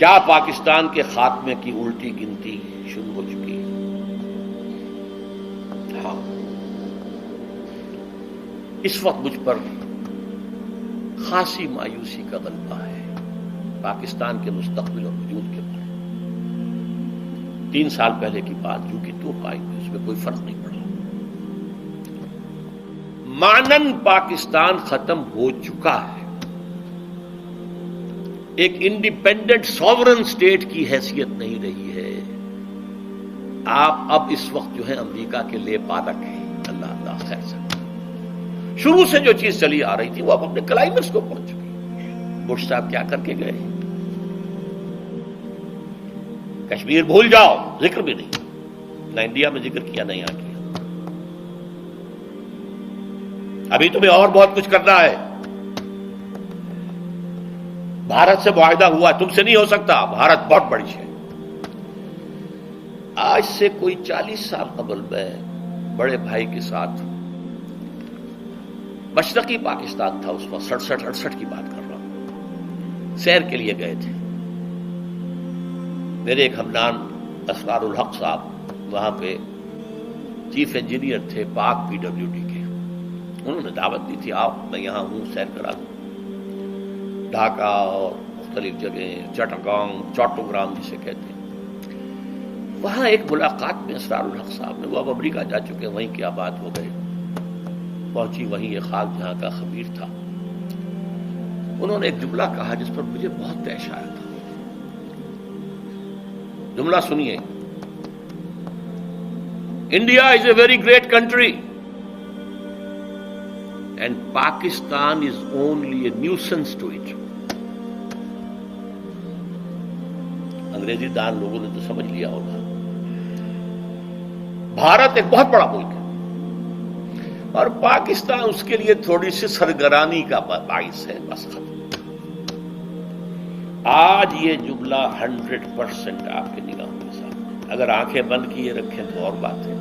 کیا پاکستان کے خاتمے کی الٹی گنتی شروع ہو چکی ہے؟ ہاں، اس وقت مجھ پر خاصی مایوسی کا غلبہ ہے پاکستان کے مستقبل اور وجود کے بارے۔ 3 سال پہلے کی بات جو کہ تو آئی اس میں کوئی فرق نہیں پڑا۔ معنن پاکستان ختم ہو چکا ہے، ایک انڈیپینڈنٹ ساورن سٹیٹ کی حیثیت نہیں رہی ہے۔ آپ اب اس وقت جو ہے امریکہ کے لے پالک ہیں۔ اللہ اللہ خیر سے شروع سے جو چیز چلی آ رہی تھی وہ اب اپنے کلائمیکس کو پہنچ چکی۔ بش صاحب کیا کر کے گئے؟ کشمیر بھول جاؤ، ذکر بھی نہیں، نہ انڈیا میں ذکر کیا نہ یہاں کیا۔ ابھی تمہیں اور بہت کچھ کرنا ہے۔ بھارت سے معاہدہ ہوا، تم سے نہیں ہو سکتا، بھارت بہت بڑی ہے۔ آج سے کوئی 40 سال قبل میں بڑے بھائی کے ساتھ مشرقی پاکستان تھا اس وقت، 67-68 کی بات کر رہا ہوں، سیر کے لیے گئے تھے۔ میرے ایک ہمنام اسرار الحق صاحب وہاں پہ چیف انجینئر تھے پاک PWD کے، انہوں نے دعوت دی تھی، آپ میں یہاں ہوں، سیر کرا دوں۔ ڈھاکہ اور مختلف جگہیں، چٹاگانگ، چوٹوگرام جسے کہتے ہیں، وہاں ایک ملاقات میں اسرار الحق صاحب نے، وہ اب امریکہ جا چکے، وہیں کی آباد ہو گئے، پہنچی وہیں یہ خاک جہاں کا خبیر تھا۔ انہوں نے ایک جملہ کہا جس پر مجھے بہت طیش آیا تھا۔ جملہ سنیے، India is a very great country and Pakistan is only a nuisance to it. انگریزی دان لوگوں نے تو سمجھ لیا ہوگا، بھارت ایک بہت بڑا ملک ہے اور پاکستان اس کے لیے تھوڑی سی سرگرانی کا باعث ہے، بس ختم۔ آج یہ جملہ 100% آپ کے نگاہوں کے سامنے، اگر آنکھیں بند کیے رکھیں تو اور بات ہے،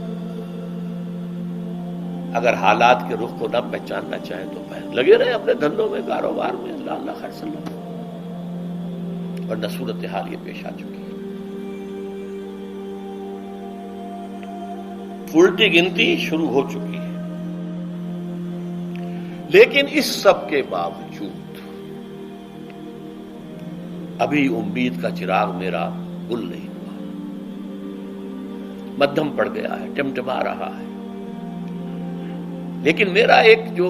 اگر حالات کے رخ کو نہ پہچاننا چاہیں تو لگے رہے اپنے دھندوں میں، کاروبار میں، اللہ اللہ خیر صلی اللہ، ورنہ صورتحال یہ پیش آ چکی ہے۔ الٹی گنتی شروع ہو چکی ہے، لیکن اس سب کے باوجود ابھی امید کا چراغ میرا گل نہیں ہوا، مدھم پڑ گیا ہے، ٹمٹما رہا ہے۔ لیکن میرا ایک جو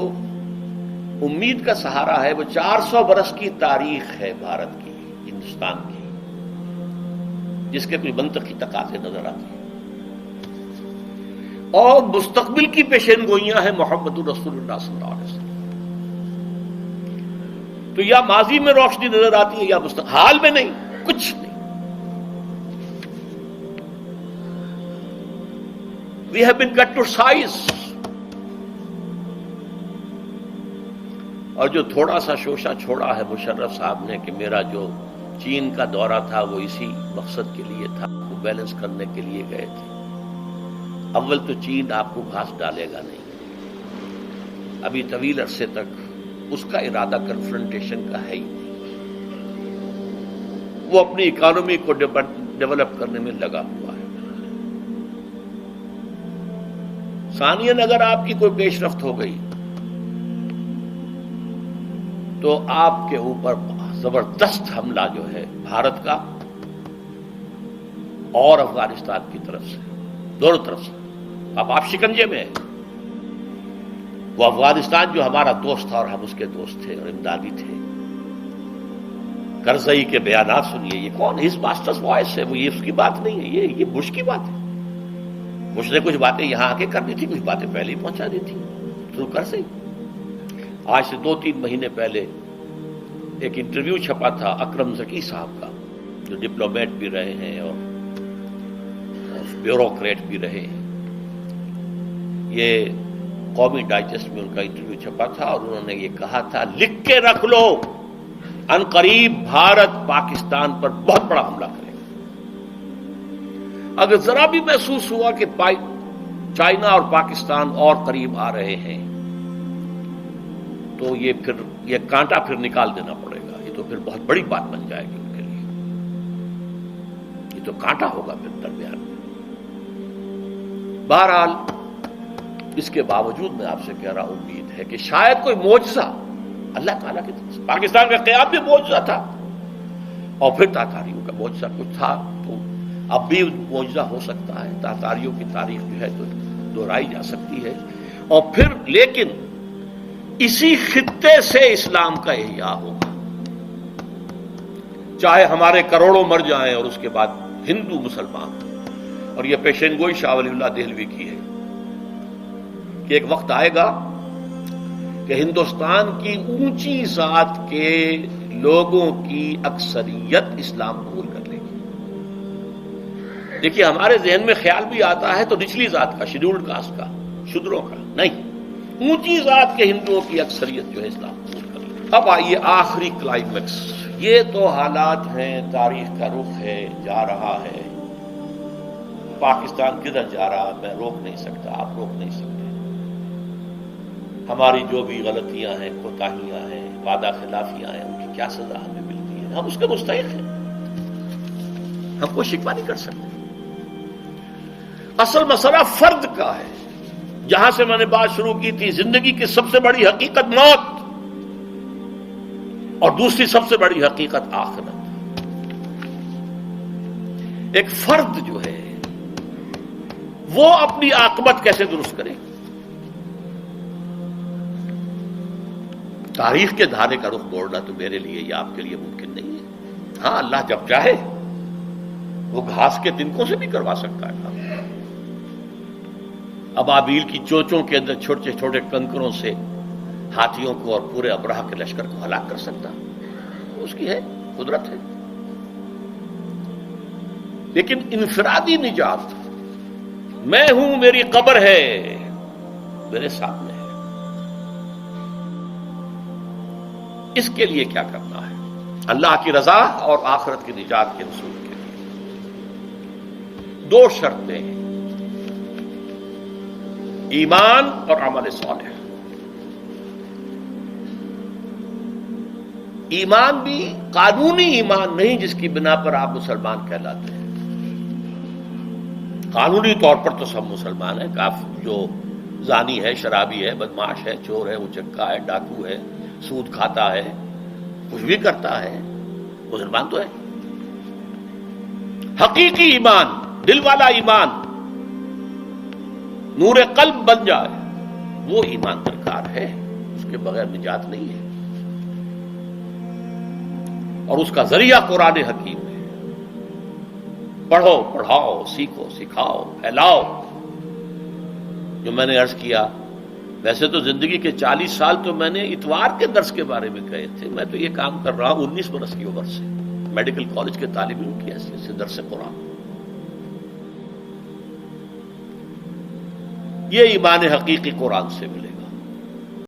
امید کا سہارا ہے وہ 400 برس کی تاریخ ہے بھارت کی، ہندوستان کی، جس کے کوئی منطقی تقاضے نظر آتے ہیں، اور مستقبل کی پیشین گوئیاں ہیں محمد رسول اللہ صلی اللہ علیہ وسلم۔ تو یا ماضی میں روشنی نظر آتی ہے یا حال میں نہیں، کچھ نہیں۔ We have been cut to size۔ اور جو تھوڑا سا شوشہ چھوڑا ہے مشرف صاحب نے کہ میرا جو چین کا دورہ تھا وہ اسی مقصد کے لیے تھا، وہ بیلنس کرنے کے لیے گئے تھے۔ اول تو چین آپ کو گھاس ڈالے گا نہیں، ابھی طویل عرصے تک اس کا ارادہ کنفرنٹیشن کا ہے ہی نہیں، وہ اپنی اکانومی کو ڈیولپ کرنے میں لگا ہوا ہے۔ ثانیاً اگر آپ کی کوئی پیش رفت ہو گئی تو آپ کے اوپر زبردست حملہ جو ہے بھارت کا اور افغانستان کی طرف سے، دونوں طرف سے، اب آپ شکنجے میں ہیں۔ وہ افغانستان جو ہمارا دوست تھا اور ہم اس کے دوست تھے اور امدادی تھے، کرزئی کے بیانات سنیے، یہ کون؟ ہز ماسٹرز وائس ہے، وہ یہ اس کی بات نہیں ہے، یہ بش کی بات ہے۔ بش نے کچھ باتیں یہاں آ کے کرنی تھی، کچھ باتیں پہلے ہی پہنچا دی تھی تھرو کرزئی۔ آج سے 2-3 مہینے پہلے ایک انٹرویو چھپا تھا اکرم ذکی صاحب کا، جو ڈپلومیٹ بھی رہے ہیں اور بیوروکریٹ بھی رہے ہیں۔ یہ قومی ڈائجسٹ میں ان کا انٹرویو چھپا تھا اور انہوں نے یہ کہا تھا، لکھ کے رکھ لو، ان قریب بھارت پاکستان پر بہت بڑا حملہ کرے گا۔ اگر ذرا بھی محسوس ہوا کہ چائنا اور پاکستان اور قریب آ رہے ہیں تو یہ کانٹا پھر نکال دینا پڑے گا، یہ تو پھر بہت بڑی بات بن جائے گی ان کے لیے۔ یہ تو کانٹا ہوگا پھر درمیان میں۔ بہرحال اس کے باوجود میں آپ سے کہہ رہا ہوں، امید ہے کہ شاید کوئی معجزہ اللہ تعالیٰ کی طرف سے، پاکستان کا قیام بھی معجزہ تھا، اور پھر تاتاریوں کا معجزہ کچھ تھا، تو اب بھی معجزہ ہو سکتا ہے۔ تاتاریوں کی تاریخ جو ہے تو دہرائی جا سکتی ہے، اور پھر لیکن اسی خطے سے اسلام کا احیاء ہوگا، چاہے ہمارے کروڑوں مر جائیں اور اس کے بعد ہندو مسلمان۔ اور یہ پیشین گوئی شاہ ولی اللہ دہلوی کی ہے کہ ایک وقت آئے گا کہ ہندوستان کی اونچی ذات کے لوگوں کی اکثریت اسلام قبول کر لے گی۔ دیکھیے ہمارے ذہن میں خیال بھی آتا ہے تو نچلی ذات کا، شیڈولڈ کاسٹ کا، شودروں کا نہیں، اونچی ذات کے ہندوؤں کی اکثریت جو ہے اسلام قبول کر لے گی۔ اب آئیے آخری کلائمیکس، یہ تو حالات ہیں، تاریخ کا رخ ہے، جا رہا ہے، پاکستان کدھر جا رہا میں روک نہیں سکتا، آپ روک نہیں سکتے۔ ہماری جو بھی غلطیاں ہیں، کوتاہیاں ہیں، وعدہ خلافیاں ہیں، ان کی کیا سزا ہمیں ملتی ہے، ہم اس کے مستحق ہیں، ہم کوئی شکوہ نہیں کر سکتے۔ اصل مسئلہ فرد کا ہے، جہاں سے میں نے بات شروع کی تھی، زندگی کی سب سے بڑی حقیقت موت، اور دوسری سب سے بڑی حقیقت آخرت۔ ایک فرد جو ہے وہ اپنی عاقبت کیسے درست کرے؟ تاریخ کے دھارے کا رخ موڑنا تو میرے لیے یا آپ کے لیے ممکن نہیں ہے۔ ہاں اللہ جب چاہے وہ گھاس کے تنکوں سے بھی کروا سکتا ہے کام۔ ابابیل کی چوچوں کے اندر چھوٹے چھوٹے کنکروں سے ہاتھیوں کو اور پورے ابرہہ کے لشکر کو ہلاک کر سکتا، اس کی ہے قدرت ہے۔ لیکن انفرادی نجات، میں ہوں، میری قبر ہے، میرے سامنے ہے، اس کے لیے کیا کرنا ہے؟ اللہ کی رضا اور آخرت کی نجات کے حصول کے لیے دو شرطیں ہیں، ایمان اور عمل صالح۔ ایمان بھی قانونی ایمان نہیں جس کی بنا پر آپ مسلمان کہلاتے ہیں۔ قانونی طور پر تو سب مسلمان ہیں، جو زانی ہے، شرابی ہے، بدماش ہے، چور ہے، اچکا ہے، ڈاکو ہے، سود کھاتا ہے، کچھ بھی کرتا ہے، مسلمان تو ہے۔ حقیقی ایمان، دل والا ایمان، نور قلب بن جائے، وہ ایمان درکار ہے، اس کے بغیر نجات نہیں ہے۔ اور اس کا ذریعہ قرآن حکیم ہے۔ پڑھو، پڑھاؤ، سیکھو، سکھاؤ، پھیلاؤ۔ جو میں نے عرض کیا، ویسے تو زندگی کے 40 سال تو میں نے اتوار کے درس کے بارے میں کہے تھے، میں تو یہ کام کر رہا ہوں 19 برس کی عمر سے، میڈیکل کالج کے طالب علم کی حیثیت سے درس قرآن۔ یہ ایمان حقیقی قرآن سے ملے گا۔